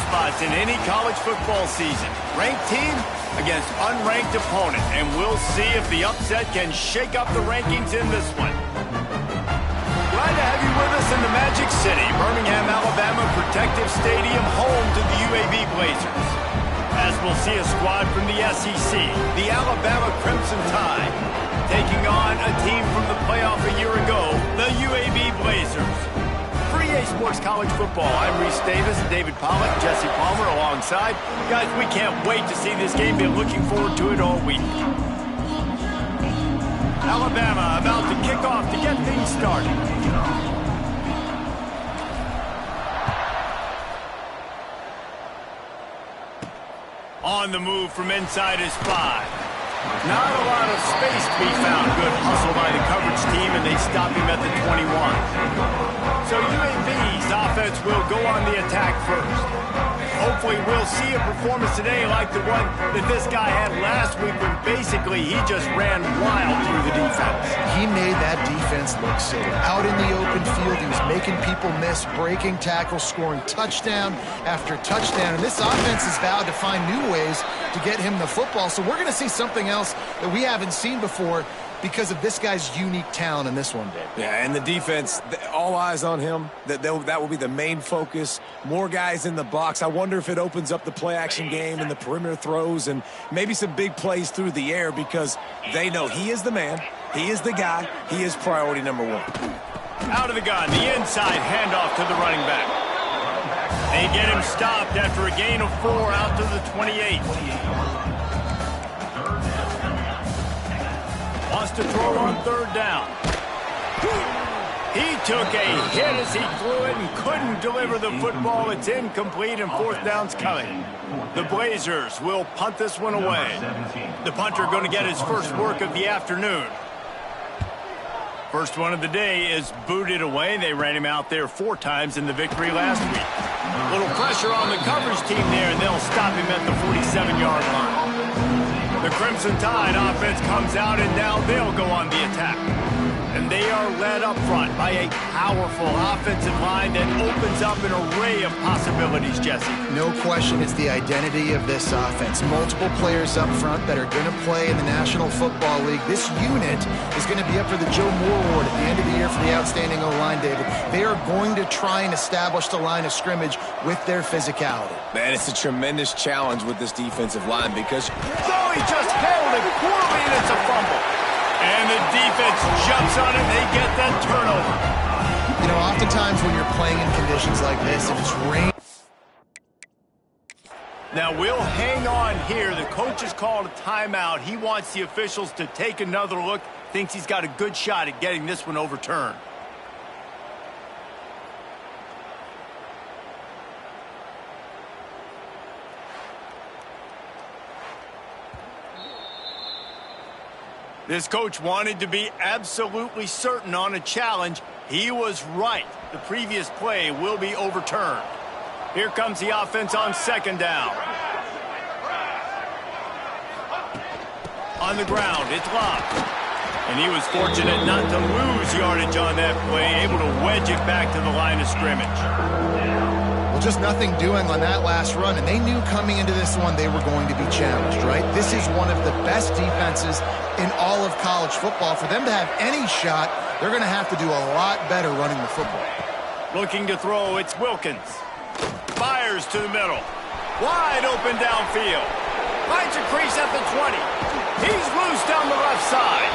spots in any college football season. Ranked team against unranked opponent, and we'll see if the upset can shake up the rankings in this one. Glad to have you with us in the Magic City, Birmingham, Alabama Protective Stadium, home to the UAB Blazers. As we'll see a squad from the SEC, the Alabama Crimson Tide, taking on a team from the playoff a year ago, the UAB Blazers. For EA Sports College Football, I'm Reese Davis, David Pollack, Jesse Palmer alongside. Guys, we can't wait to see this game. Been looking forward to it all week. Alabama about to kick off to get things started. On the move from inside his 5. Not a lot of space to be found. Good hustle by the coverage team, and they stop him at the 21. So UAB's offense will go on the attack first. Hopefully we'll see a performance today like the one that this guy had last week when basically he just ran wild through the defense. He made that defense look silly. Out in the open field, he was making people miss, breaking tackles, scoring touchdown after touchdown. And this offense has vowed to find new ways to get him the football. So we're going to see something else that we haven't seen before because of this guy's unique talent in this one, Dave. Yeah, and the defense, all eyes on him. That will be the main focus. More guys in the box. I wonder if it opens up the play-action game and the perimeter throws and maybe some big plays through the air because they know he is the man, he is the guy, he is priority number 1. Out of the gun, the inside handoff to the running back. They get him stopped after a gain of 4 out to the 28. Wants to throw on 3rd down. He took a hit as he threw it and couldn't deliver the football. It's incomplete and 4th down's coming. The Blazers will punt this one away. The punter going to get his first work of the afternoon. First one of the day is booted away. They ran him out there 4 times in the victory last week. A little pressure on the coverage team there, and they'll stop him at the 47-yard line. The Crimson Tide offense comes out, and now they'll go on the attack. And they are led up front by a powerful offensive line that opens up an array of possibilities, Jesse. No question, it's the identity of this offense. Multiple players up front that are going to play in the National Football League. This unit is going to be up for the Joe Moore Award at the end of the year for the outstanding O-line, David. They are going to try and establish the line of scrimmage with their physicality. Man, it's a tremendous challenge with this defensive line because he just held it poorly, and it's a fumble. And the defense jumps on it. They get that turnover. You know, oftentimes when you're playing in conditions like this, if it's rain. Now we'll hang on here. The coach has called a timeout. He wants the officials to take another look. Thinks he's got a good shot at getting this one overturned. This coach wanted to be absolutely certain on a challenge. He was right. The previous play will be overturned. Here comes the offense on 2nd down. On the ground, it's locked. And he was fortunate not to lose yardage on that play, able to wedge it back to the line of scrimmage. Just nothing doing on that last run, and they knew coming into this one they were going to be challenged, right? This is one of the best defenses in all of college football. For them to have any shot, they're going to have to do a lot better running the football. Looking to throw, it's Wilkins. Fires to the middle. Wide open downfield. Finds a crease at the 20. He's loose down the left side.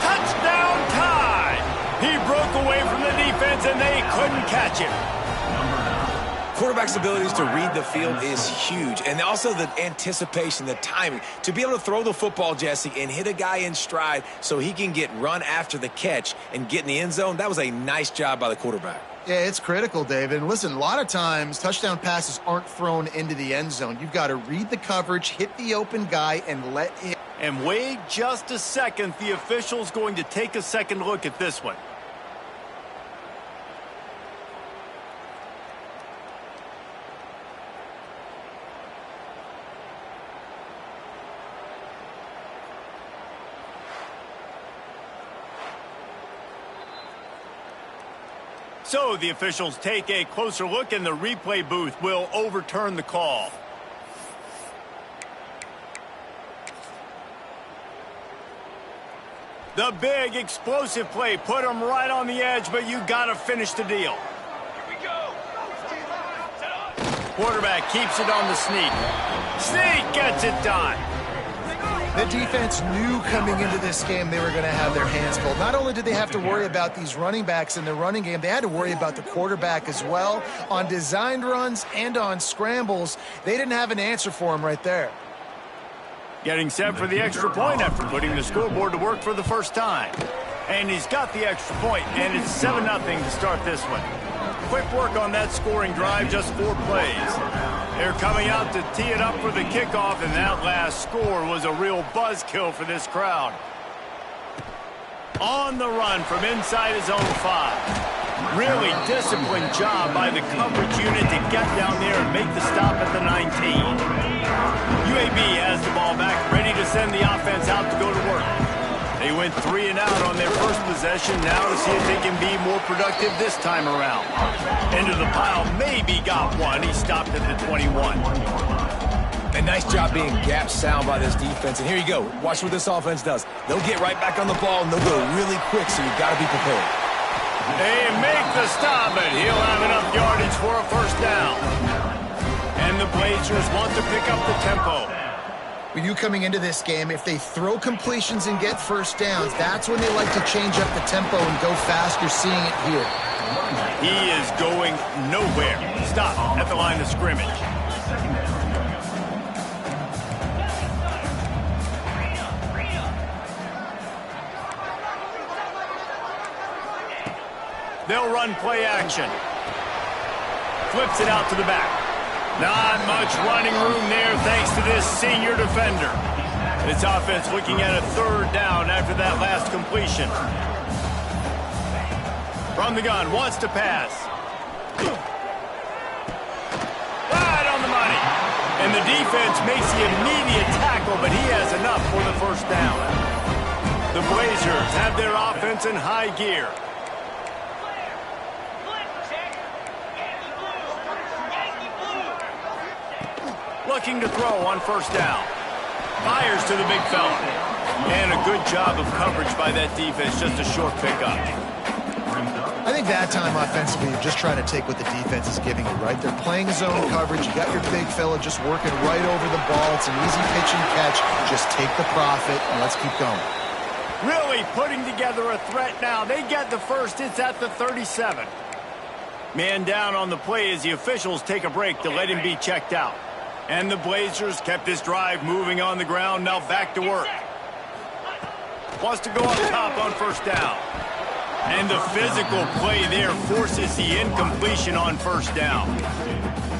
Touchdown Tide! He broke away from the defense, and they couldn't catch him. Quarterback's abilities to read the field is huge, and also the anticipation, the timing. To be able to throw the football, Jesse, and hit a guy in stride so he can get run after the catch and get in the end zone, that was a nice job by the quarterback. Yeah, it's critical, David. And listen, a lot of times touchdown passes aren't thrown into the end zone. You've got to read the coverage, hit the open guy, and let him. And wait just a second. The official's going to take a second look at this one. So the officials take a closer look, and the replay booth will overturn the call. The big explosive play put him right on the edge, but you got to finish the deal. Here we go. Quarterback keeps it on the sneak. Sneak gets it done. The defense knew coming into this game they were going to have their hands full. Not only did they have to worry about these running backs in the running game, they had to worry about the quarterback as well. On designed runs and on scrambles, they didn't have an answer for him right there. Getting set for the extra point after putting the scoreboard to work for the first time. And he's got the extra point, and it's 7-0 to start this one. Quick work on that scoring drive, just 4 plays. They're coming out to tee it up for the kickoff, and that last score was a real buzzkill for this crowd. On the run from inside his own 5. Really disciplined job by the coverage unit to get down there and make the stop at the 19. UAB has the ball back, ready to send the offense out to go to work. They went 3 and out on their first possession, now to see if they can be more productive this time around. Into the pile, maybe got one. He stopped at the 21. A nice job being gap sound by this defense. And here you go. Watch what this offense does. They'll get right back on the ball, and they'll go really quick, so you've got to be prepared. They make the stop, but he'll have enough yardage for a first down. And the Blazers want to pick up the tempo. With you coming into this game, if they throw completions and get first downs, that's when they like to change up the tempo and go fast. You're seeing it here. He is going nowhere. Stop at the line of scrimmage. They'll run play action. Flips it out to the back. Not much running room there thanks to this senior defender. This offense looking at a 3rd down after that last completion. From the gun, wants to pass. Right on the money. And the defense makes the immediate tackle, but he has enough for the first down. The Blazers have their offense in high gear. Looking to throw on first down. Fires to the big fella. And a good job of coverage by that defense, just a short pickup. I think that time offensively, you're just trying to take what the defense is giving you, right? They're playing zone coverage. You got your big fella just working right over the ball. It's an easy pitch and catch. Just take the profit, and let's keep going. Really putting together a threat now. They get the first. It's at the 37. Man down on the play as the officials take a break to let him be checked out. And the Blazers kept this drive moving on the ground, now back to work. Wants to go up top on first down. And the physical play there forces the incompletion on first down.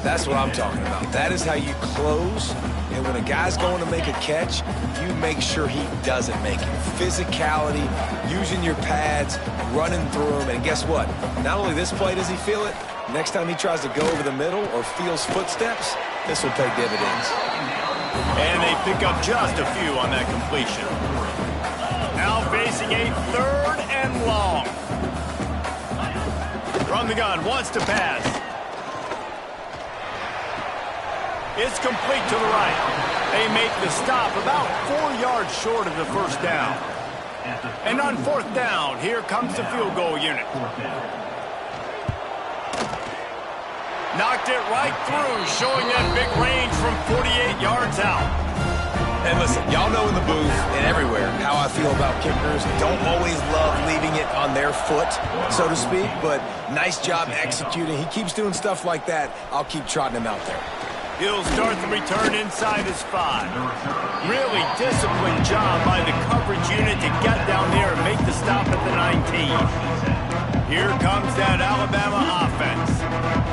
That's what I'm talking about. That is how you close. And when a guy's going to make a catch, you make sure he doesn't make it. Physicality, using your pads, running through them. And guess what? Not only this play does he feel it, next time he tries to go over the middle or feels footsteps, this will pay dividends. And they pick up just a few on that completion. Now facing a 3rd and long. From the gun, wants to pass. It's complete to the right. They make the stop about 4 yards short of the first down. And on 4th down, here comes the field goal unit. Knocked it right through, showing that big range from 48 yards out. And listen, y'all know in the booth and everywhere how I feel about kickers. Don't always love leaving it on their foot, so to speak, but nice job executing. He keeps doing stuff like that. I'll keep trotting him out there. He'll start the return inside his 5. Really disciplined job by the coverage unit to get down there and make the stop at the 19. Here comes that Alabama offense.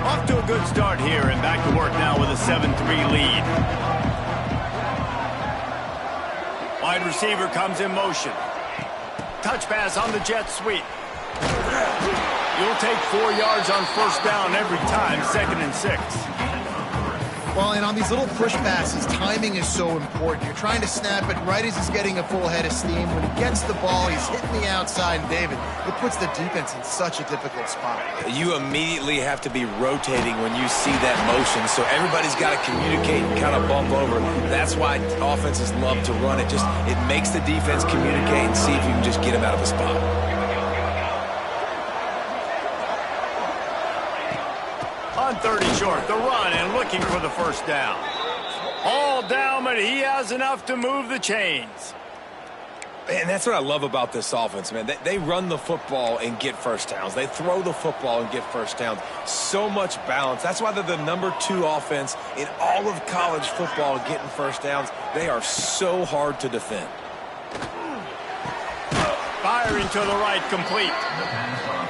Off to a good start here and back to work now with a 7-3 lead. Wide receiver comes in motion. Touch pass on the jet sweep. You'll take 4 yards on first down every time, 2nd and 6. Well, and on these little push passes, timing is so important. You're trying to snap it right as he's getting a full head of steam. When he gets the ball, he's hitting the outside, and David, it puts the defense in such a difficult spot. You immediately have to be rotating when you see that motion, so everybody's got to communicate and kind of bump over. That's why offenses love to run it. It makes the defense communicate and see if you can just get him out of the spot. On 30 short, the run and looking for the first down. All down, but he has enough to move the chains. And that's what I love about this offense, man. They run the football and get first downs. They throw the football and get first downs. So much balance. That's why they're the #2 offense in all of college football getting first downs. They are so hard to defend. Firing to the right, complete.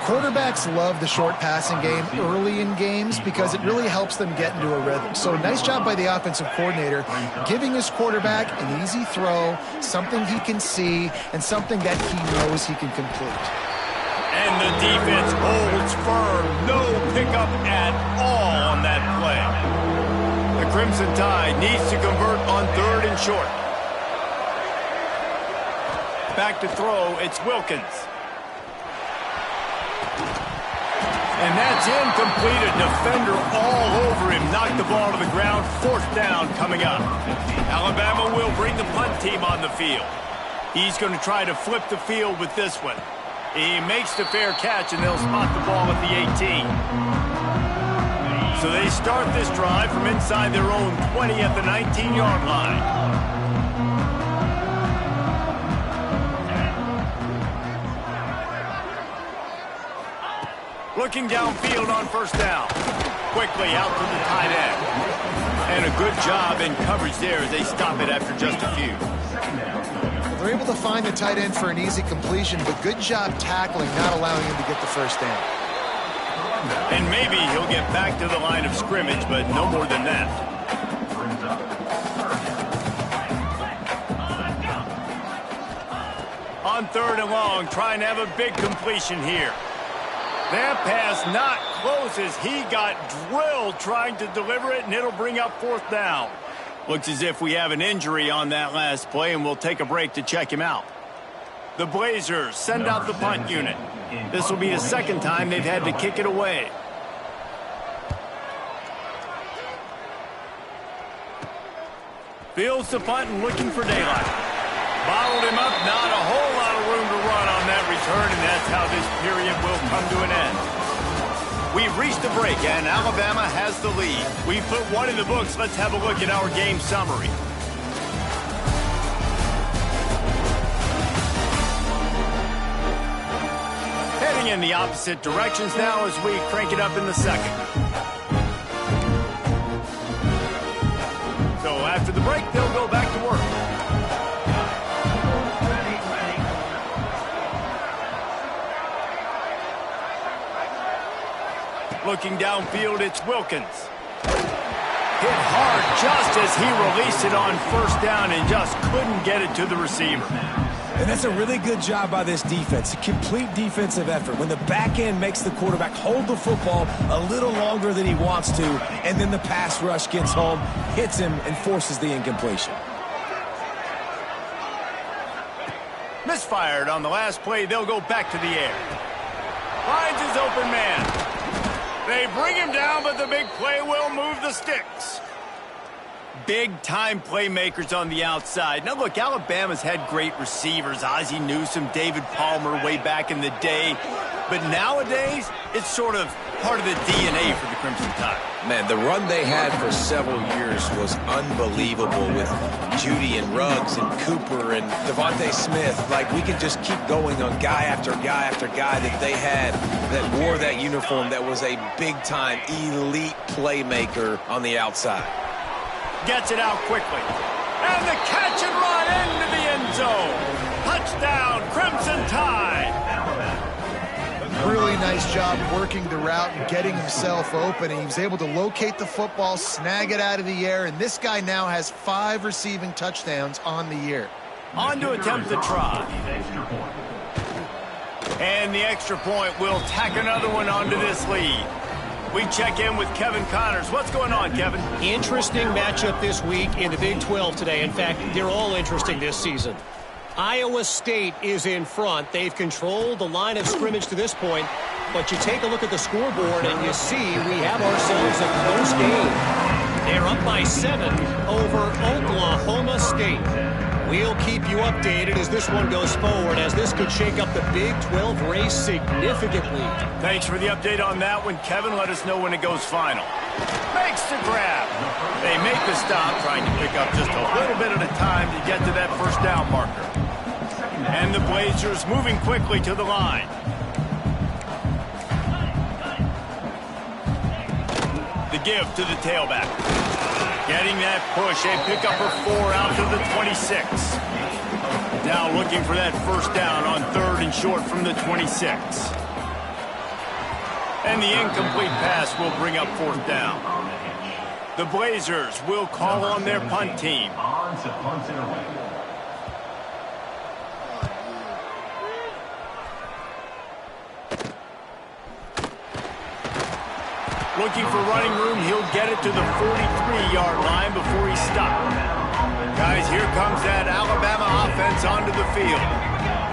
Quarterbacks love the short passing game early in games because it really helps them get into a rhythm. So nice job by the offensive coordinator giving his quarterback an easy throw, something he can see, and something that he knows he can complete. And the defense holds firm. No pickup at all on that play. The Crimson Tide needs to convert on 3rd and short. Back to throw, it's Wilkins. And that's incomplete. A defender all over him. Knocked the ball to the ground. 4th down coming up. Alabama will bring the punt team on the field. He's going to try to flip the field with this one. He makes the fair catch, and they'll spot the ball at the 18. So they start this drive from inside their own 20 at the 19-yard line. Looking downfield on 1st down. Quickly out to the tight end. And a good job in coverage there as they stop it after just a few. They're able to find the tight end for an easy completion, but good job tackling, not allowing him to get the first down. And maybe he'll get back to the line of scrimmage, but no more than that. On 3rd and long, trying to have a big completion here. That pass not close as he got drilled trying to deliver it, and it'll bring up 4th down. Looks as if we have an injury on that last play, and we'll take a break to check him out. The Blazers send out the punt unit. This will be the 2nd time they've had to kick it away. Fields the punt and looking for daylight. Bottled him up, not a whole lot of room to run on that return, and that's how this period will come to an end. We've reached the break, and Alabama has the lead. We've put one in the books. Let's have a look at our game summary. Heading in the opposite directions now as we crank it up in the 2nd. So after the break, they'll go back to work. Looking downfield, it's Wilkins. Hit hard just as he released it on 1st down and just couldn't get it to the receiver. And that's a really good job by this defense. A complete defensive effort. When the back end makes the quarterback hold the football a little longer than he wants to, and then the pass rush gets home, hits him, and forces the incompletion. Misfired on the last play. They'll go back to the air. Finds his open man. They bring him down, but the big play will move the sticks. Big-time playmakers on the outside. Now, look, Alabama's had great receivers. Ozzie Newsome, David Palmer way back in the day. But nowadays, it's sort of part of the DNA for the Crimson Tide. Man, the run they had for several years was unbelievable with Judy and Ruggs and Cooper and Devontae Smith. Like, we could just keep going on guy after guy after guy that they had that wore that uniform that was a big-time elite playmaker on the outside. Gets it out quickly. And the catch and run into the end zone. Touchdown, Crimson Tide. Really nice job working the route and getting himself open. He was able to locate the football, snag it out of the air, and this guy now has 5 receiving touchdowns on the year. On to attempt the try. And the extra point will tack another one onto this lead. We check in with Kevin Connors. What's going on, Kevin? Interesting matchup this week in the Big 12 today. In fact, they're all interesting this season. Iowa State is in front. They've controlled the line of scrimmage to this point. But you take a look at the scoreboard and you see we have ourselves a close game. They're up by 7 over Oklahoma State. We'll keep you updated as this one goes forward, as this could shake up the Big 12 race significantly. Thanks for the update on that one, Kevin. Let us know when it goes final. Makes the grab. They make the stop, trying to pick up just a little bit at a time to get to that first down marker. And the Blazers moving quickly to the line. The give to the tailback. Getting that push, a pickup of 4 out to the 26. Now looking for that first down on 3rd and short from the 26. And the incomplete pass will bring up 4th down. The Blazers will call on their punt team. Looking for running room, he'll get it to the 43-yard line before he's stopped. Guys, here comes that Alabama offense onto the field.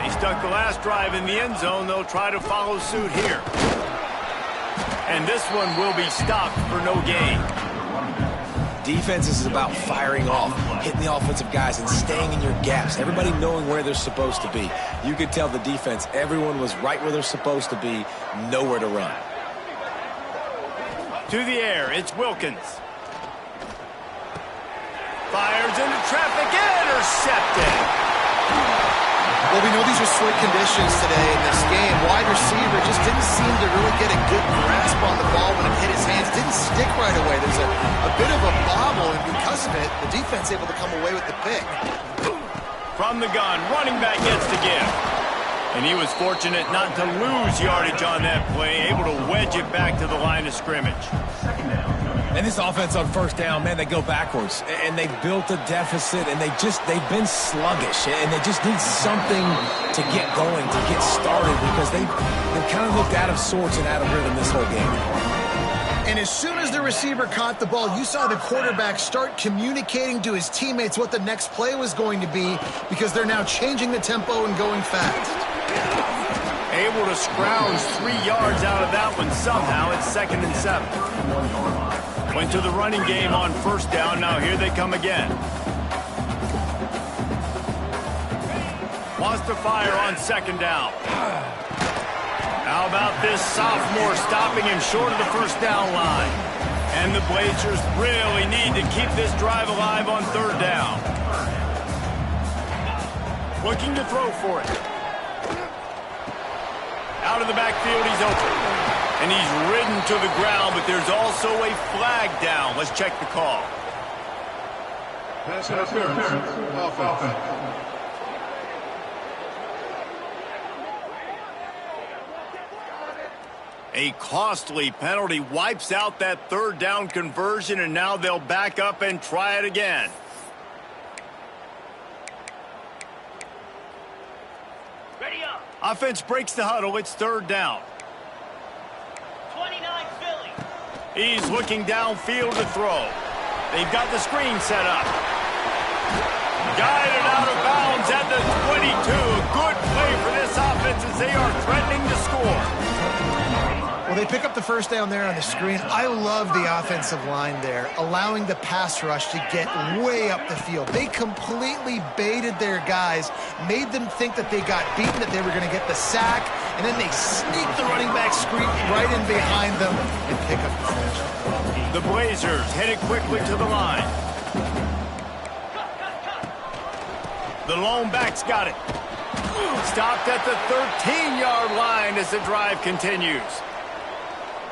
They stuck the last drive in the end zone. They'll try to follow suit here. And this one will be stopped for no gain. Defense is about firing off, hitting the offensive guys, and staying in your gaps. Everybody knowing where they're supposed to be. You could tell the defense, everyone was right where they're supposed to be, nowhere to run. To the air, it's Wilkins. Fires into traffic, intercepted. Well, we know these are slick conditions today in this game. Wide receiver just didn't seem to really get a good grasp on the ball when it hit his hands. Didn't stick right away. There's a bit of a bobble, and because of it, the defense able to come away with the pick. From the gun, running back gets the give. And he was fortunate not to lose yardage on that play, able to wedge it back to the line of scrimmage. And this offense on first down, man, they go backwards. And they built a deficit, and they've been sluggish. And they just need something to get going, to get started, because they've kind of looked out of sorts and out of rhythm this whole game. And as soon as the receiver caught the ball, you saw the quarterback start communicating to his teammates what the next play was going to be, because they're now changing the tempo and going fast. Able to scrounge 3 yards out of that one somehow. It's 2nd and 7. Went to the running game on first down. Now here they come again. Wants to fire on 2nd down. How about this sophomore stopping him short of the first down line? And the Blazers really need to keep this drive alive on 3rd down. Looking to throw for it. Out of the backfield, he's open. And he's ridden to the ground, but there's also a flag down. Let's check the call. Pass interference. Offense. A costly penalty wipes out that 3rd down conversion, and now they'll back up and try it again. Ready up. Offense breaks the huddle. It's 3rd down. 29 Philly. He's looking downfield to throw. They've got the screen set up. Guided out of bounds at the 22. Good play for this offense as they are threatening to score. Well, they pick up the first down there on the screen. I love the offensive line there, allowing the pass rush to get way up the field. They completely baited their guys, made them think that they got beaten, that they were going to get the sack, and then they sneak the running back screen right in behind them and pick up the first. The Blazers headed quickly to the line. The lone back's got it. Stopped at the 13-yard line as the drive continues.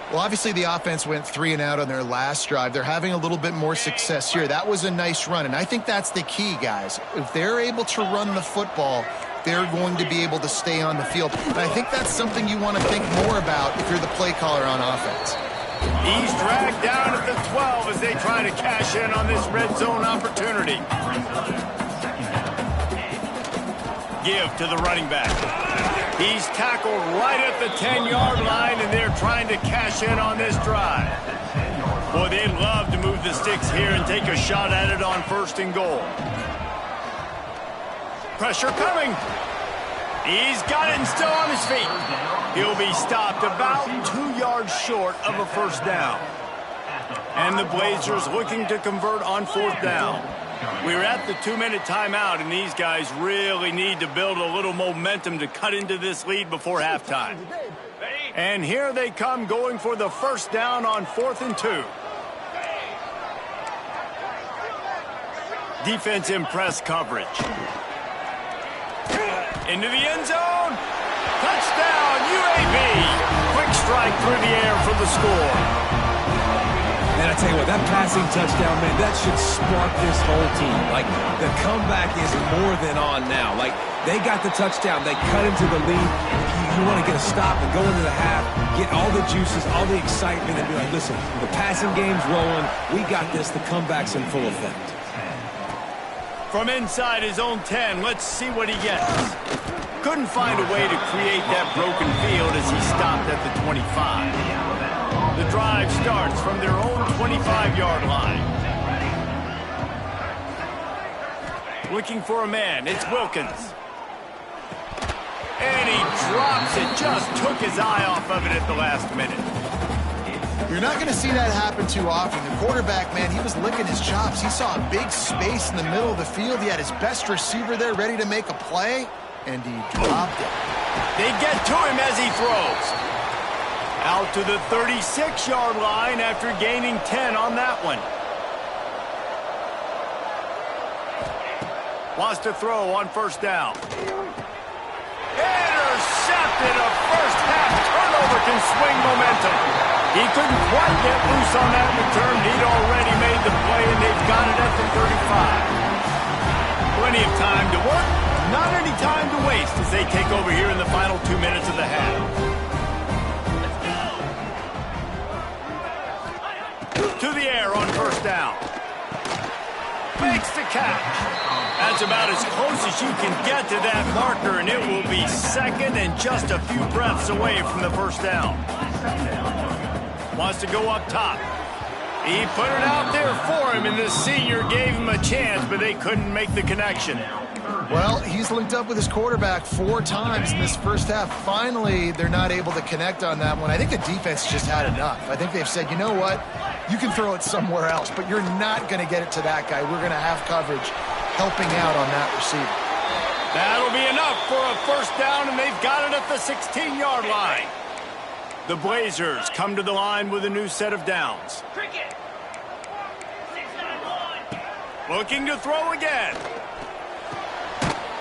Well, obviously the offense went 3 and out on their last drive. They're having a little bit more success here. That was a nice run, and I think that's the key, guys. If they're able to run the football, they're going to be able to stay on the field. And I think that's something you want to think more about if you're the play caller on offense. He's dragged down at the 12 as they try to cash in on this red zone opportunity. Give to the running back. He's tackled right at the 10-yard line, and they're trying to cash in on this drive. Boy, they'd love to move the sticks here and take a shot at it on 1st and goal. Pressure coming. He's got it and still on his feet. He'll be stopped about 2 yards short of a 1st down. And the Blazers looking to convert on 4th down. We're at the 2-minute timeout, and these guys really need to build a little momentum to cut into this lead before halftime. And here they come going for the 1st down on 4th and 2. Defense in press coverage. Into the end zone. Touchdown, UAB. Quick strike through the air for the score. And I tell you what, that passing touchdown, man, that should spark this whole team. Like, the comeback is more than on now. Like, they got the touchdown. They cut into the lead. You want to get a stop and go into the half, get all the juices, all the excitement, and be like, listen, the passing game's rolling. We got this. The comeback's in full effect. From inside his own 10, let's see what he gets. Couldn't find a way to create that broken field as he stopped at the 25. The drive starts from their own 25-yard line. Looking for a man. It's Wilkins. And he drops it. Just took his eye off of it at the last minute. You're not going to see that happen too often. The quarterback, man, he was licking his chops. He saw a big space in the middle of the field. He had his best receiver there ready to make a play, and he dropped it. They get to him as he throws. Out to the 36-yard line after gaining 10 on that one. Wants to throw on 1st down. Intercepted. A first-half turnover can swing momentum. He couldn't quite get loose on that return. He'd already made the play, and they've got it at the 35. Plenty of time to work. Not any time to waste as they take over here in the final 2 minutes of the half. To the air on 1st down. Makes the catch. That's about as close as you can get to that marker, and it will be 2nd and just a few breaths away from the 1st down. Wants to go up top. He put it out there for him, and the senior gave him a chance, but they couldn't make the connection. Well, he's linked up with his quarterback 4 times in this 1st half. Finally, they're not able to connect on that one. I think the defense just had enough. I think they've said, you know what? You can throw it somewhere else, but you're not going to get it to that guy. We're going to have coverage helping out on that receiver. That'll be enough for a 1st down, and they've got it at the 16-yard line. The Blazers come to the line with a new set of downs. Looking to throw again.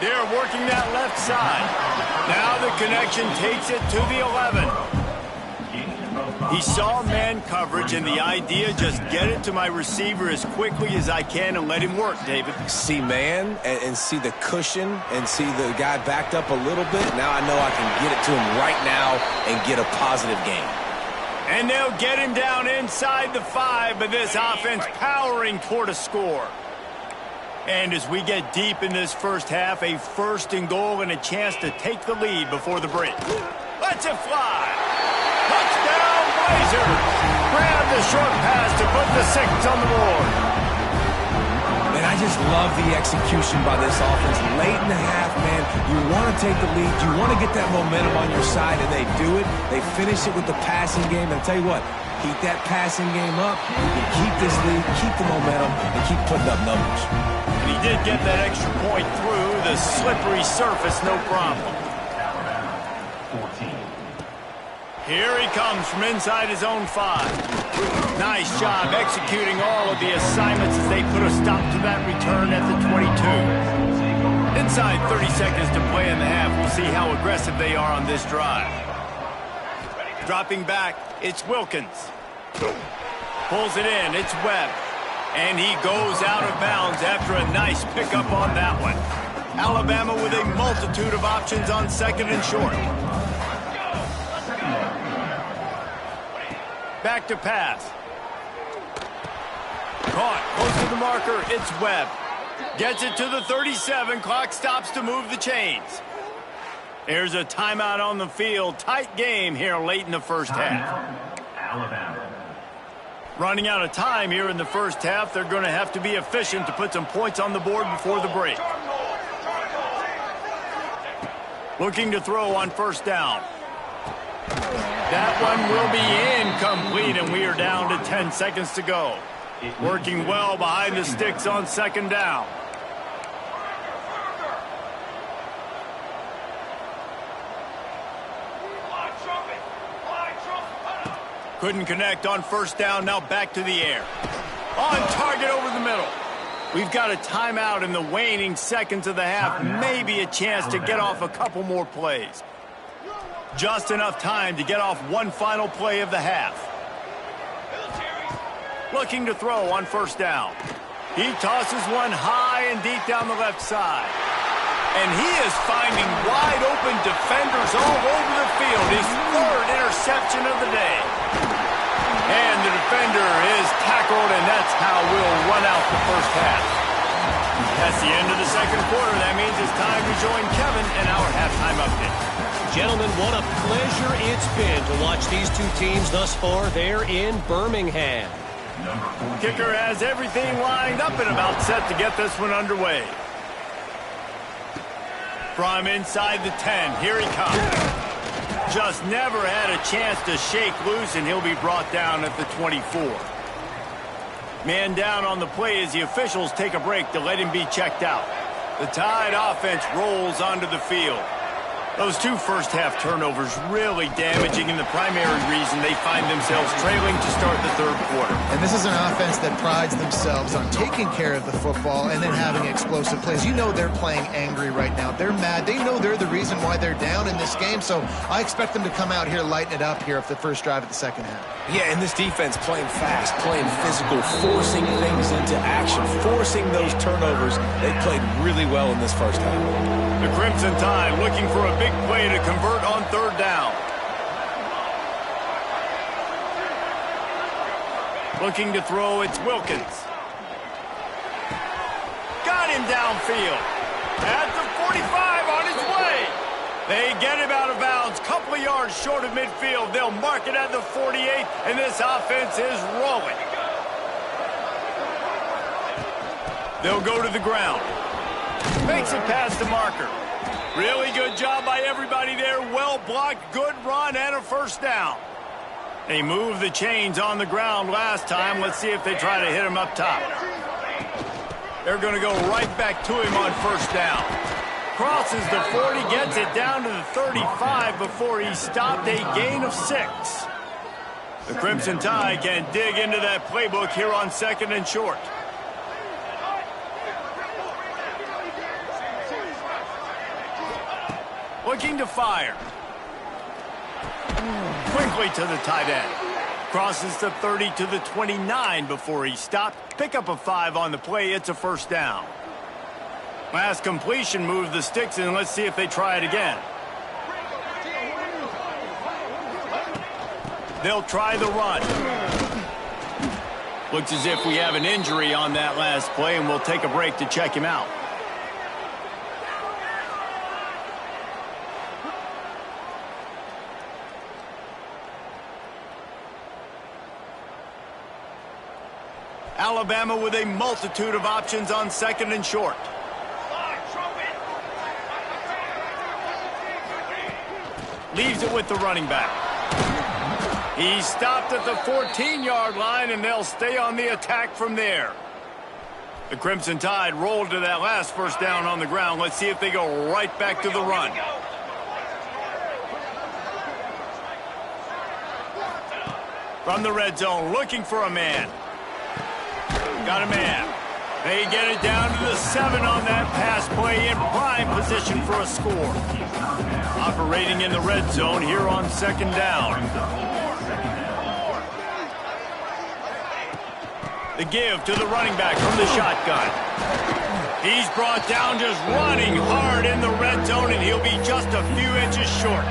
They're working that left side. Now the connection takes it to the 11. He saw man coverage, and the idea, just get it to my receiver as quickly as I can and let him work, David. See man and see the cushion and see the guy backed up a little bit. Now I know I can get it to him right now and get a positive gain. And they'll get him down inside the 5, but this offense powering toward a score. And as we get deep in this 1st half, a 1st and goal and a chance to take the lead before the break. Let's it fly. Touchdown, Blazers. Grab the short pass to put the 6 on the board. And I just love the execution by this offense. Late in the half, man, you want to take the lead. You want to get that momentum on your side, and they do it. They finish it with the passing game. And I'll tell you what, keep that passing game up. You can keep this lead, keep the momentum, and keep putting up numbers. And he did get that extra point through the slippery surface, no problem. 14. Here he comes from inside his own 5. Nice job executing all of the assignments as they put a stop to that return at the 22. Inside 30 seconds to play in the half. We'll see how aggressive they are on this drive. Dropping back, it's Wilkins. Pulls it in, it's Webb. And he goes out of bounds after a nice pickup on that one. Alabama with a multitude of options on 2nd and short. Back to pass. Caught, close to the marker, it's Webb. Gets it to the 37, clock stops to move the chains. There's a timeout on the field. Tight game here late in the first half. Alabama. Running out of time here in the first half. They're going to have to be efficient to put some points on the board before the break. Looking to throw on first down. That one will be incomplete, and we are down to 10 seconds to go. Working well behind the sticks on second down. Couldn't connect on first down. Now back to the air. On target over the middle. We've got a timeout in the waning seconds of the half. Maybe a chance to get off a couple more plays. Just enough time to get off one final play of the half. Looking to throw on first down. He tosses one high and deep down the left side. And he is finding wide open defenders all over the field. His third interception of the day. And the defender is tackled, and that's how we'll run out the first half. That's the end of the second quarter. That means it's time to join Kevin in our halftime update. Gentlemen, what a pleasure it's been to watch these two teams thus far. They're in Birmingham. Kicker has everything lined up and about set to get this one underway. From inside the 10, here he comes. Just never had a chance to shake loose, and he'll be brought down at the 24. Man down on the play as the officials take a break to let him be checked out. The Tide offense rolls onto the field. Those two first-half turnovers really damaging, and the primary reason they find themselves trailing to start the third quarter. And this is an offense that prides themselves on taking care of the football and then having explosive plays. You know they're playing angry right now. They're mad. They know they're the reason why they're down in this game, so I expect them to come out here, lighten it up here for the first drive of the second half. Yeah, and this defense playing fast, playing physical, forcing things into action, forcing those turnovers. They played really well in this first half. The Crimson Tide looking for a big play to convert on third down. Looking to throw, it's Wilkins. Got him downfield. At the 45 on his way. They get him out of bounds. Couple of yards short of midfield. They'll mark it at the 48, and this offense is rolling. They'll go to the ground. Makes it past the marker. Really good job by everybody there. Well blocked, good run, and a first down. They moved the chains on the ground last time. Let's see if they try to hit him up top. They're going to go right back to him on first down. Crosses the 40, gets it down to the 35 before he stopped, a gain of 6. The Crimson Tide can dig into that playbook here on second and short. Looking to fire. Quickly to the tight end. Crosses the 30 to the 29 before he stopped. Pick up a 5 on the play. It's a first down. Last completion moved the sticks, and let's see if they try it again. They'll try the run. Looks as if we have an injury on that last play, and we'll take a break to check him out. Alabama with a multitude of options on second and short. Leaves it with the running back. He stopped at the 14-yard line, and they'll stay on the attack from there. The Crimson Tide rolled to that last first down on the ground. Let's see if they go right back to the run. From the red zone, looking for a man. Got a man. They get it down to the 7 on that pass play, in prime position for a score. Operating in the red zone here on second down. The give to the running back from the shotgun. He's brought down just running hard in the red zone, and he'll be just a few inches short.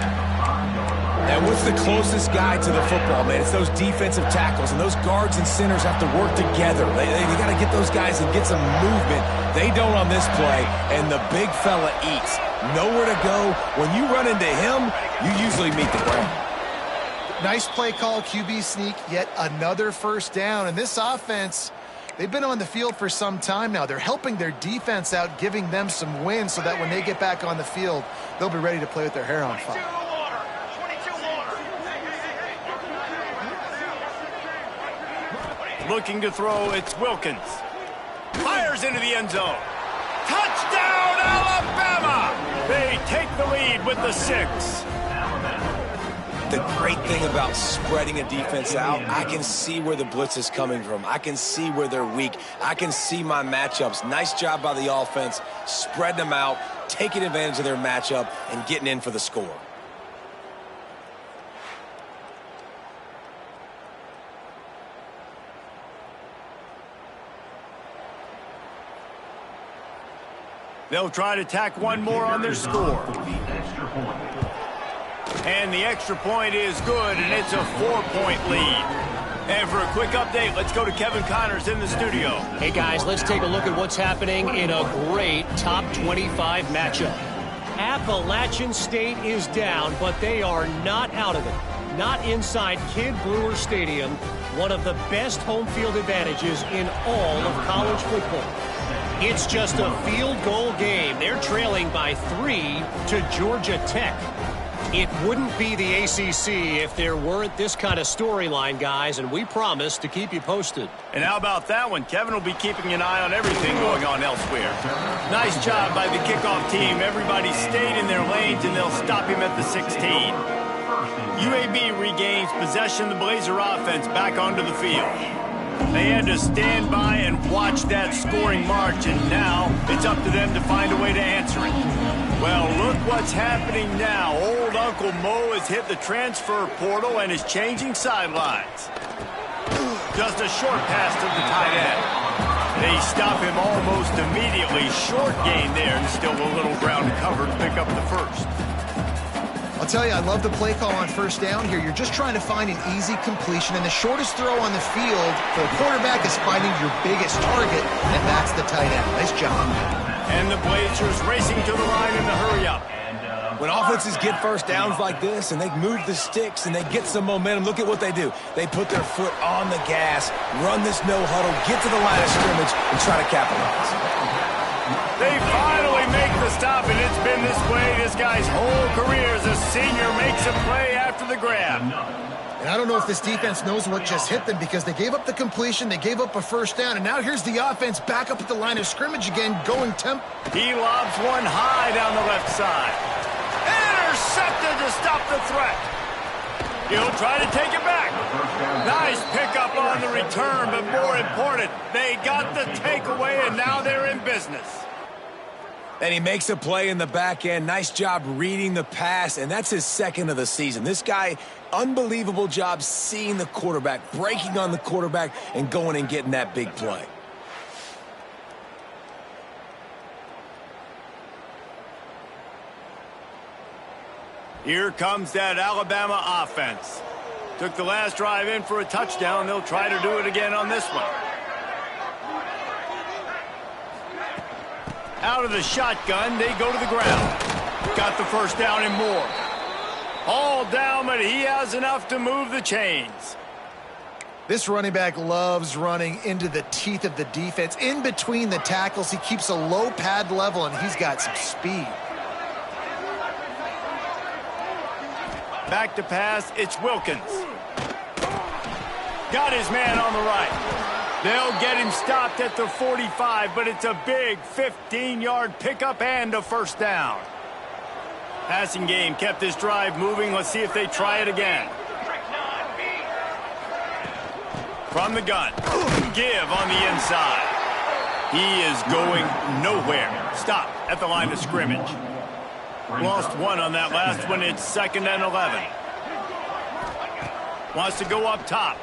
That What's the closest guy to the football, man? It's those defensive tackles, and those guards and centers have to work together. They got to get those guys and get some movement. They don't on this play, and the big fella eats. Nowhere to go. When you run into him, you usually meet the ground. Nice play call, QB sneak, yet another first down. And this offense, they've been on the field for some time now. They're helping their defense out, giving them some wins so that when they get back on the field, they'll be ready to play with their hair on fire. Looking to throw, it's Wilkins. Fires into the end zone. Touchdown, Alabama! They take the lead with the 6. The great thing about spreading a defense out, I can see where the blitz is coming from. I can see where they're weak. I can see my matchups. Nice job by the offense, spreading them out, taking advantage of their matchup, and getting in for the score. They'll try to tack one more on their score. And the extra point is good, and it's a 4-point lead. And for a quick update, let's go to Kevin Connors in the studio. Hey, guys, let's take a look at what's happening in a great top 25 matchup. Appalachian State is down, but they are not out of it. Not inside Kid Brewer Stadium, one of the best home field advantages in all of college football. It's just a field goal game. They're trailing by 3 to Georgia Tech. It wouldn't be the ACC if there weren't this kind of storyline, guys, and we promise to keep you posted. And how about that one? Kevin will be keeping an eye on everything going on elsewhere. Nice job by the kickoff team. Everybody stayed in their lanes, and they'll stop him at the 16. UAB regains possession of the Blazer offense back onto the field. They had to stand by and watch that scoring march, and now it's up to them to find a way to answer it. Well, look what's happening now. Old Uncle Mo has hit the transfer portal and is changing sidelines. Just a short pass to the tight end. They stop him almost immediately. Short gain there, and still a little ground to cover to pick up the first. I'll tell you, I love the play call on first down here. You're just trying to find an easy completion, and the shortest throw on the field for the quarterback is finding your biggest target, and that's the tight end. Nice job. And the Blazers racing to the line in the hurry-up. When offenses get first downs like this and they move the sticks and they get some momentum, look at what they do. They put their foot on the gas, run this no-huddle, get to the line of scrimmage, and try to capitalize. They finally make the stop, and it's been this way this guy's whole career as a senior makes a play after the grab. And I don't know if this defense knows what just hit them because they gave up the completion, they gave up a first down, and now here's the offense back up at the line of scrimmage again, going temp. He lobs one high down the left side. Intercepted to stop the threat. He'll try to take it back. Nice pickup on the return, but more important, they got the takeaway, and now they're in business. And he makes a play in the back end. Nice job reading the pass, and that's his second of the season. This guy, unbelievable job seeing the quarterback, breaking on the quarterback, and going and getting that big play. Here comes that Alabama offense. Took the last drive in for a touchdown. They'll try to do it again on this one. Out of the shotgun, they go to the ground. Got the first down and more. All down, but he has enough to move the chains. This running back loves running into the teeth of the defense. In between the tackles, he keeps a low pad level, and he's got some speed. Back to pass, it's Wilkins. Got his man on the right. They'll get him stopped at the 45, but it's a big 15-yard pickup and a first down. Passing game kept this drive moving. Let's see if they try it again. From the gun. Give on the inside. He is going nowhere. Stop at the line of scrimmage. Lost one on that last one. It's 2nd and 11. Wants to go up top.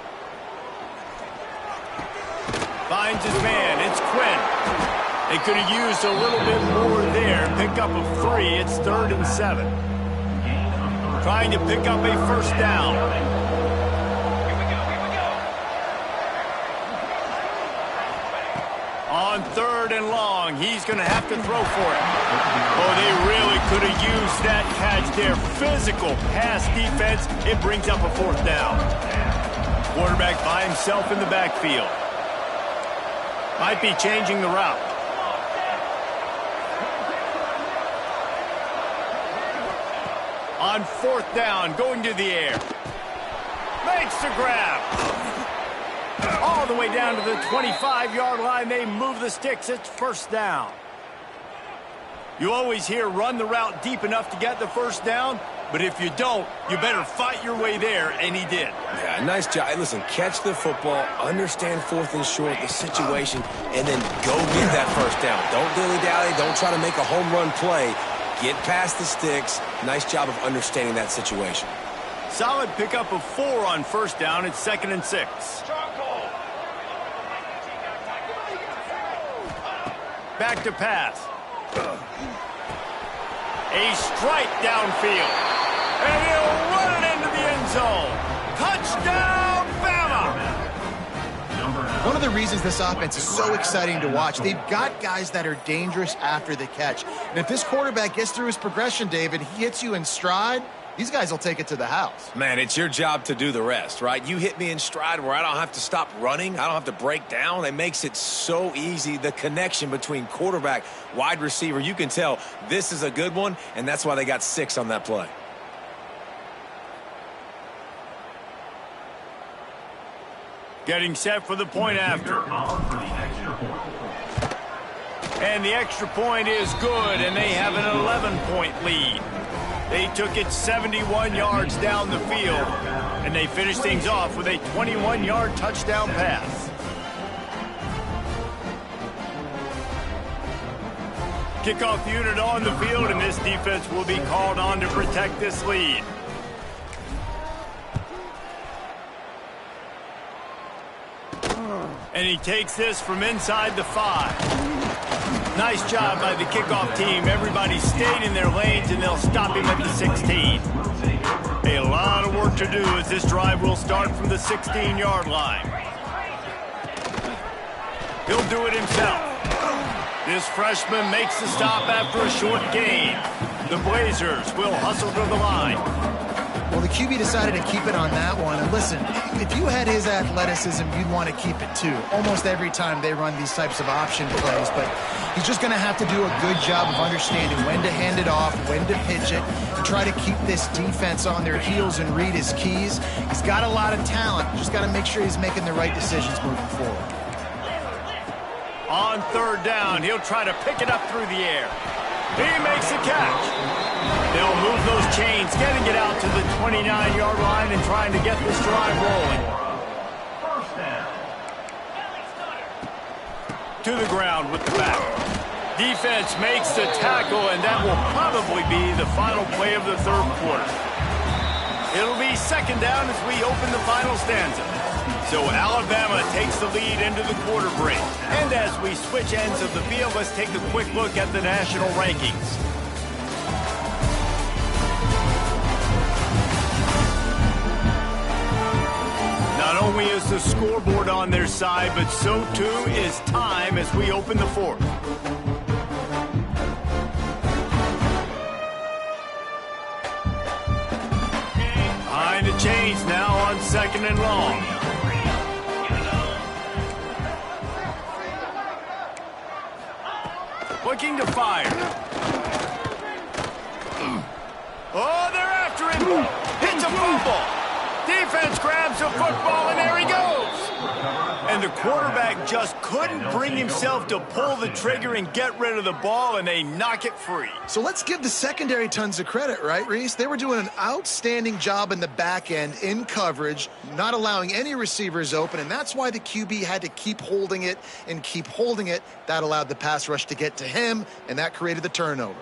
Finds his man. It's Quinn. They could have used a little bit more there. Pick up of 3. It's 3rd and 7. trying to pick up a first down. On 3rd and long, he's going to have to throw for it. Oh, they really could have used that catch there. Physical pass defense. It brings up a 4th down. Quarterback by himself in the backfield. Might be changing the route. On 4th down, going to the air. Makes the grab. All the way down to the 25-yard line. They move the sticks. It's 1st down. You always hear run the route deep enough to get the 1st down, but if you don't, you better fight your way there, and he did. Yeah, nice job. Hey, listen, catch the football, understand 4th and short, the situation, and then go get that 1st down. Don't dilly-dally. Don't try to make a home run play. Get past the sticks. Nice job of understanding that situation. Solid pickup of 4 on 1st down. It's 2nd and 6. Back to pass. A strike downfield. And he'll run it into the end zone. Touchdown, Bama! One of the reasons this offense is so exciting to watch, they've got guys that are dangerous after the catch. And if this quarterback gets through his progression, David, he hits you in stride, these guys will take it to the house. Man, it's your job to do the rest, right? You hit me in stride where I don't have to stop running. I don't have to break down. It makes it so easy. The connection between quarterback, wide receiver, you can tell this is a good one, and that's why they got 6 on that play. Getting set for the point after. And the extra point is good, and they have an 11-point lead. They took it 71 yards down the field, and they finished things off with a 21-yard touchdown pass. Kickoff unit on the field, and this defense will be called on to protect this lead. And he takes this from inside the 5. Nice job by the kickoff team. Everybody stayed in their lanes, and they'll stop him at the 16. A lot of work to do as this drive will start from the 16-yard line. He'll do it himself. This freshman makes the stop after a short gain. The Blazers will hustle to the line. Well, the QB decided to keep it on that one. And listen, if you had his athleticism, you'd want to keep it too. Almost every time they run these types of option plays. But he's just going to have to do a good job of understanding when to hand it off, when to pitch it, and try to keep this defense on their heels and read his keys. He's got a lot of talent. Just got to make sure he's making the right decisions moving forward. On 3rd down, he'll try to pick it up through the air. He makes a catch. They'll move those chains, getting it out to the 29-yard line and trying to get this drive rolling. To the ground with the back. Defense makes the tackle, and that will probably be the final play of the 3rd quarter. It'll be 2nd down as we open the final stanza. So Alabama takes the lead into the quarter break. And as we switch ends of the field, let's take a quick look at the national rankings. Not only is the scoreboard on their side, but so too is time as we open the 4th. Behind the chains now on 2nd and long. Looking to fire. Oh, they're after him. Hits a fumble. Defense grabs the football, and there he goes. And the quarterback just couldn't bring himself to pull the trigger and get rid of the ball, and they knock it free. So let's give the secondary tons of credit, right, Reese? They were doing an outstanding job in the back end in coverage, not allowing any receivers open, and that's why the QB had to keep holding it and keep holding it. That allowed the pass rush to get to him, and that created the turnover.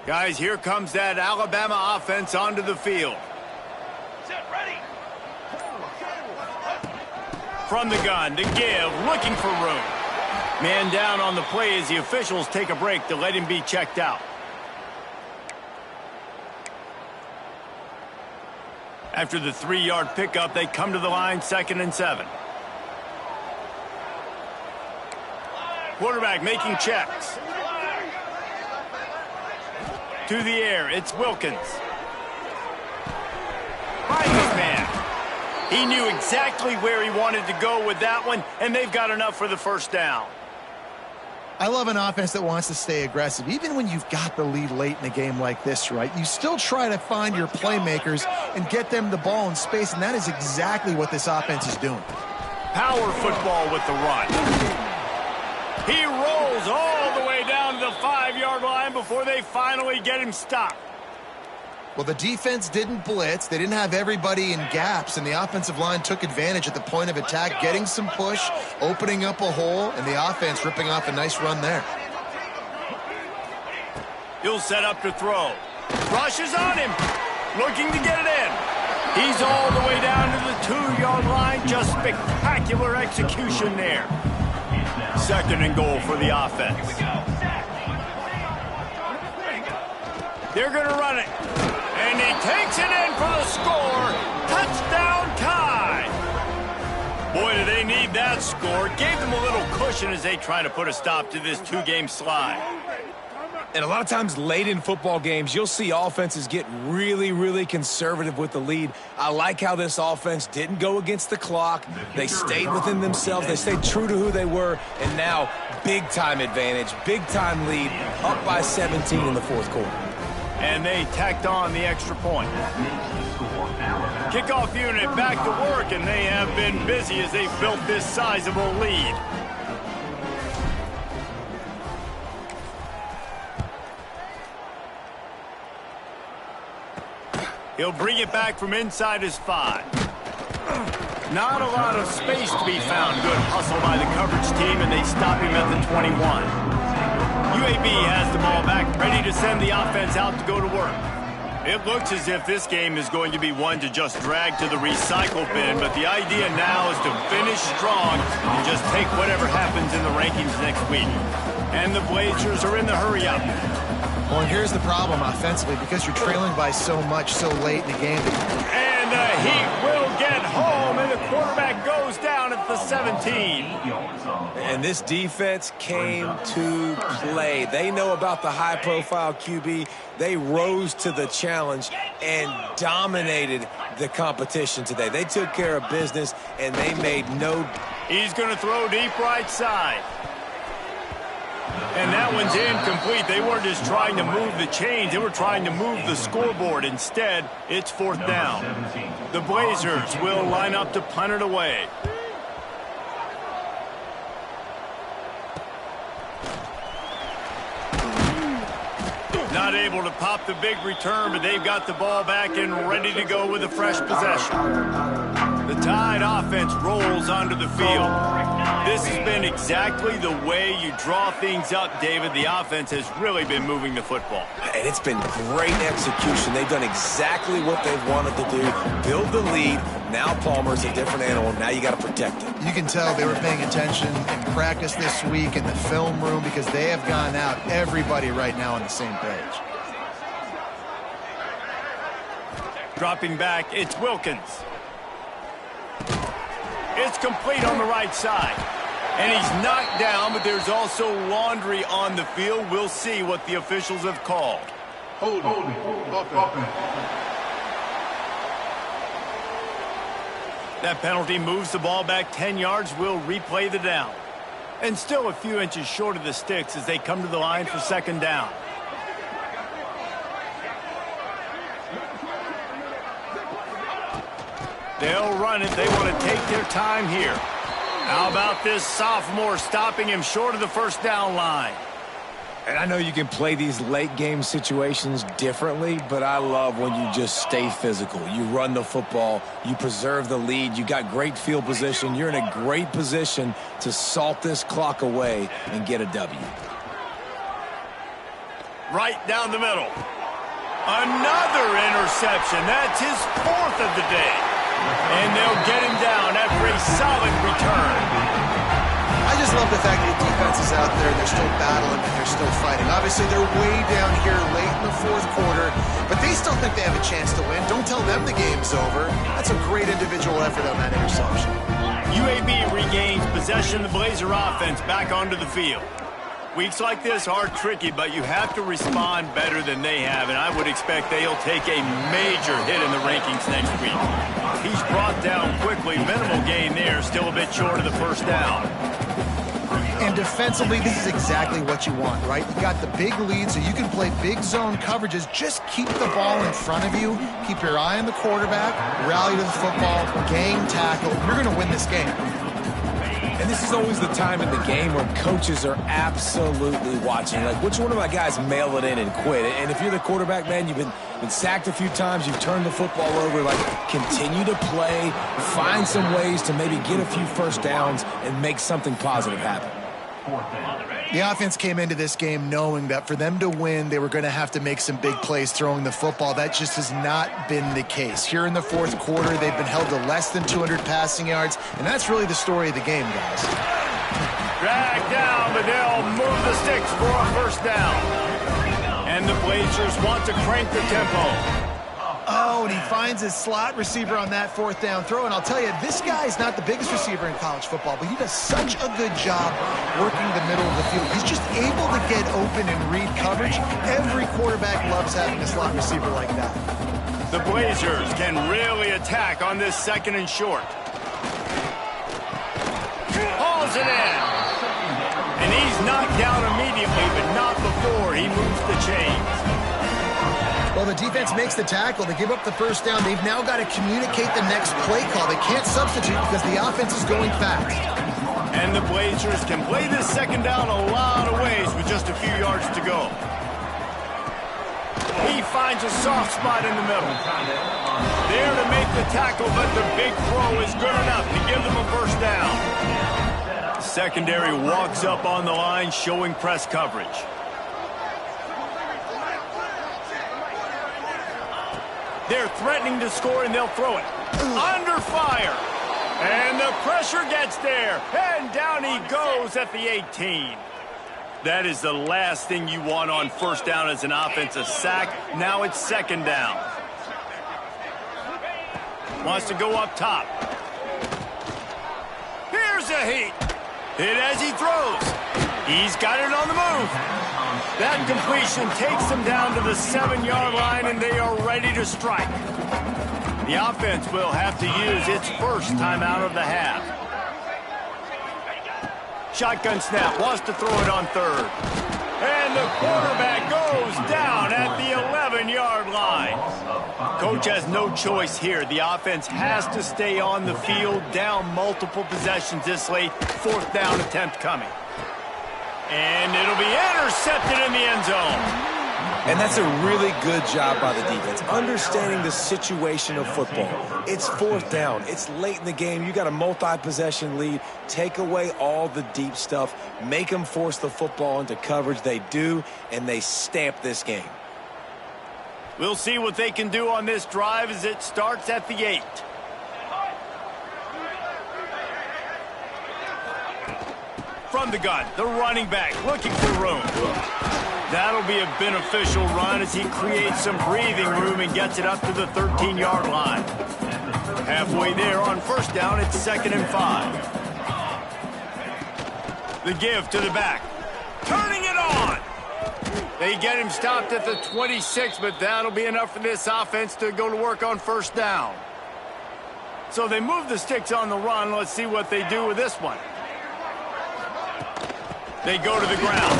Guys, here comes that Alabama offense onto the field. from the gun to give, looking for room. Man down on the play as the officials take a break to let him be checked out. After the 3-yard pickup, they come to the line, 2nd and 7. Quarterback making checks. To the air, it's Wilkins. Finds his man. He knew exactly where he wanted to go with that one, and they've got enough for the first down. I love an offense that wants to stay aggressive. Even when you've got the lead late in a game like this, right, you still try to find your playmakers and get them the ball in space, and that is exactly what this offense is doing. Power football with the run. He rolls all the way down to the 5-yard line before they finally get him stopped. Well, the defense didn't blitz. They didn't have everybody in gaps, and the offensive line took advantage at the point of attack, getting some push, opening up a hole, and the offense ripping off a nice run there. He'll set up to throw. Rushes on him, looking to get it in. He's all the way down to the 2-yard line. Just spectacular execution there. 2nd and goal for the offense. They're going to run it. And he takes it in for the score. Touchdown tie. Boy, do they need that score. Gave them a little cushion as they try to put a stop to this 2-game slide. And a lot of times late in football games, you'll see offenses get really, really conservative with the lead. I like how this offense didn't go against the clock. They stayed within themselves. They stayed true to who they were. And now, big-time advantage, big-time lead, up by 17 in the 4th quarter. And they tacked on the extra point. Kickoff unit back to work, and they have been busy as they've built this sizable lead. He'll bring it back from inside his 5. Not a lot of space to be found. Good hustle by the coverage team, and they stop him at the 21. UAB has the ball back, ready to send the offense out to go to work. It looks as if this game is going to be one to just drag to the recycle bin, but the idea now is to finish strong and just take whatever happens in the rankings next week. And the Blazers are in the hurry-up. Well, and here's the problem offensively, because you're trailing by so much so late in the game. And the Heat will get home, and the quarterback goes down at the 17. And this defense came to play. They know about the high-profile QB. They rose to the challenge and dominated the competition today. They took care of business, and they made no... He's going to throw deep right side. And that one's incomplete. They weren't just trying to move the chains. They were trying to move the scoreboard. Instead, it's 4th down. The Blazers will line up to punt it away. Not able to pop the big return, but they've got the ball back and ready to go with a fresh possession. The Tide offense rolls onto the field. This has been exactly the way you draw things up, David. The offense has really been moving the football. And it's been great execution. They've done exactly what they've wanted to do. Build the lead. Now Palmer's a different animal. Now you got to protect it. You can tell they were paying attention in practice this week in the film room, because they have gone out, everybody right now on the same page. Dropping back, it's Wilkins. It's complete on the right side. And he's knocked down, but there's also laundry on the field. We'll see what the officials have called. Hold on. That penalty moves the ball back 10 yards. We'll replay the down. And still a few inches short of the sticks as they come to the line for 2nd down. They'll run it. They want to take their time here. How about this sophomore stopping him short of the 1st down line? And I know you can play these late game situations differently, but I love when you just stay physical. You run the football, you preserve the lead, you got great field position. You're in a great position to salt this clock away and get a W. Right down the middle. Another interception. That's his 4th of the day. And they'll get him down after a solid return. I just love the fact that the defense is out there, they're still battling, and they're still fighting. Obviously, they're way down here late in the fourth quarter, but they still think they have a chance to win. Don't tell them the game's over. That's a great individual effort on that interception. UAB regains possession of the Blazer offense back onto the field. Weeks like this are tricky, but you have to respond better than they have, and I would expect they'll take a major hit in the rankings next week. He's brought down quickly. Minimal gain there, still a bit short of the first down. And defensively, this is exactly what you want, right? You got the big lead, so you can play big zone coverages. Just keep the ball in front of you. Keep your eye on the quarterback. Rally to the football. Gang tackle. You're going to win this game. And this is always the time in the game where coaches are absolutely watching. Like, which one of my guys mail it in and quit? And if you're the quarterback, man, you've been sacked a few times, you've turned the football over. Like, continue to play, find some ways to maybe get a few first downs and make something positive happen. The offense came into this game knowing that for them to win, they were going to have to make some big plays throwing the football. That just has not been the case. Here in the fourth quarter, they've been held to less than 200 passing yards, and that's really the story of the game, guys. Drag down, but they'll move the sticks for a first down. And the Blazers want to crank the tempo. Oh, and he finds his slot receiver on that fourth down throw. And I'll tell you, this guy's not the biggest receiver in college football, but he does such a good job working the middle of the field. He's just able to get open and read coverage. Every quarterback loves having a slot receiver like that. The Blazers can really attack on this second and short. Hauls it in. And he's knocked down immediately, but not before he moves the chains. Well, the defense makes the tackle. They give up the first down. They've now got to communicate the next play call. They can't substitute because the offense is going fast. And the Blazers can play this second down a lot of ways with just a few yards to go. He finds a soft spot in the middle. There to make the tackle, but the big throw is good enough to give them a first down. Secondary walks up on the line, showing press coverage. They're threatening to score, and they'll throw it. Under fire. And the pressure gets there. And down he goes at the 18. That is the last thing you want on first down as an offensive sack. Now it's second down. Wants to go up top. Here's a heat. Hit as he throws. He's got it on the move. That completion takes them down to the 7-yard line, and they are ready to strike. The offense will have to use its first timeout of the half. Shotgun snap, wants to throw it on third. And the quarterback goes down at the 11-yard line. Coach has no choice here. The offense has to stay on the field, down multiple possessions this late. Fourth down attempt coming. And it'll be intercepted in the end zone. And that's a really good job by the defense, understanding the situation of football. It's fourth down. It's late in the game. You got a multi-possession lead. Take away all the deep stuff. Make them force the football into coverage. They do, and they stamp this game. We'll see what they can do on this drive as it starts at the 8. From the gun, the running back looking for room. That'll be a beneficial run as he creates some breathing room and gets it up to the 13-yard line. Halfway there on first down, it's 2nd and 5. The give to the back. Turning it on. They get him stopped at the 26, but that'll be enough for this offense to go to work on first down. So they move the sticks on the run. Let's see what they do with this one. They go to the ground,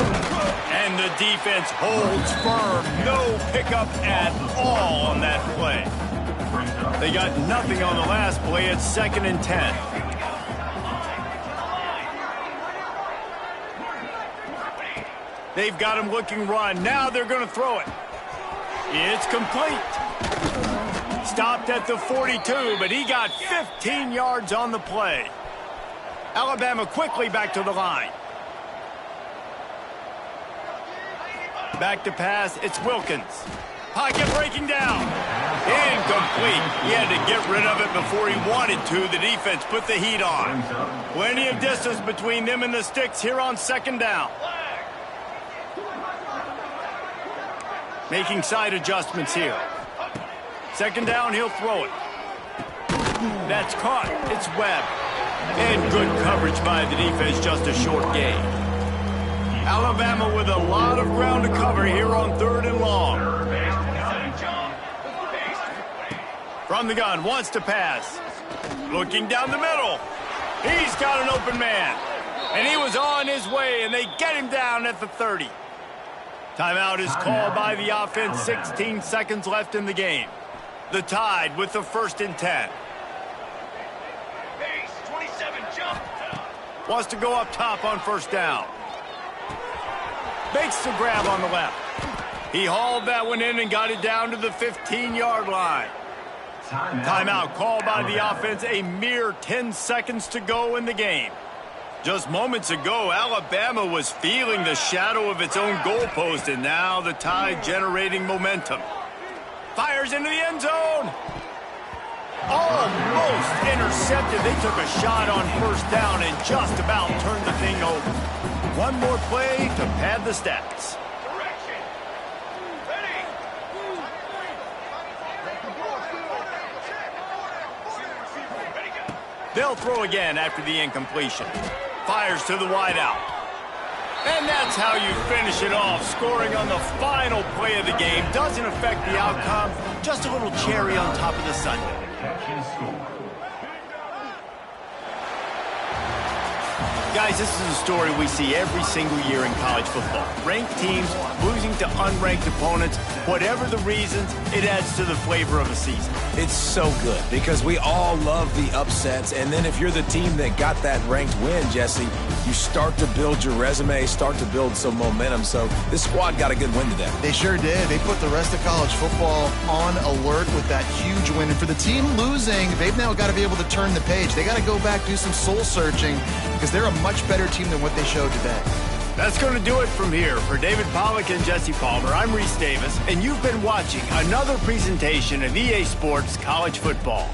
and the defense holds firm. No pickup at all on that play. They got nothing on the last play. It's 2nd and 10. They've got him looking run. Now they're going to throw it. It's complete. Stopped at the 42, but he got 15 yards on the play. Alabama quickly back to the line. Back to pass, it's Wilkins. Pocket breaking down. Incomplete. He had to get rid of it before he wanted to. The defense put the heat on. Plenty of distance between them and the sticks here on second down. Making side adjustments here. Second down, he'll throw it. That's caught. It's Webb. And good coverage by the defense, just a short gain. Alabama with a lot of ground to cover here on third and long. From the gun, wants to pass. Looking down the middle. He's got an open man. And he was on his way, and they get him down at the 30. Timeout is called by the offense. 16 seconds left in the game. The Tide with the 1st and 10. Wants to go up top on first down. Makes the grab on the left. He hauled that one in and got it down to the 15-yard line. Timeout called by the offense. A mere 10 seconds to go in the game. Just moments ago, Alabama was feeling the shadow of its own goalpost, and now the Tide generating momentum. Fires into the end zone. Almost intercepted. They took a shot on first down and just about turned the thing over. One more play to pad the stats. They'll throw again after the incompletion. Fires to the wideout. And that's how you finish it off. Scoring on the final play of the game doesn't affect the outcome. Just a little cherry on top of the sundae. Guys, this is a story we see every single year in college football. Ranked teams losing to unranked opponents. Whatever the reasons, it adds to the flavor of a season. It's so good because we all love the upsets. And then if you're the team that got that ranked win, Jesse, you start to build your resume, start to build some momentum. So this squad got a good win today. They sure did. They put the rest of college football on alert with that huge win. And for the team losing, they've now got to be able to turn the page. They got to go back, do some soul searching, because they're a much better team than what they showed today. That's going to do it from here. For David Pollack and Jesse Palmer, I'm Reese Davis, and you've been watching another presentation of EA Sports College Football.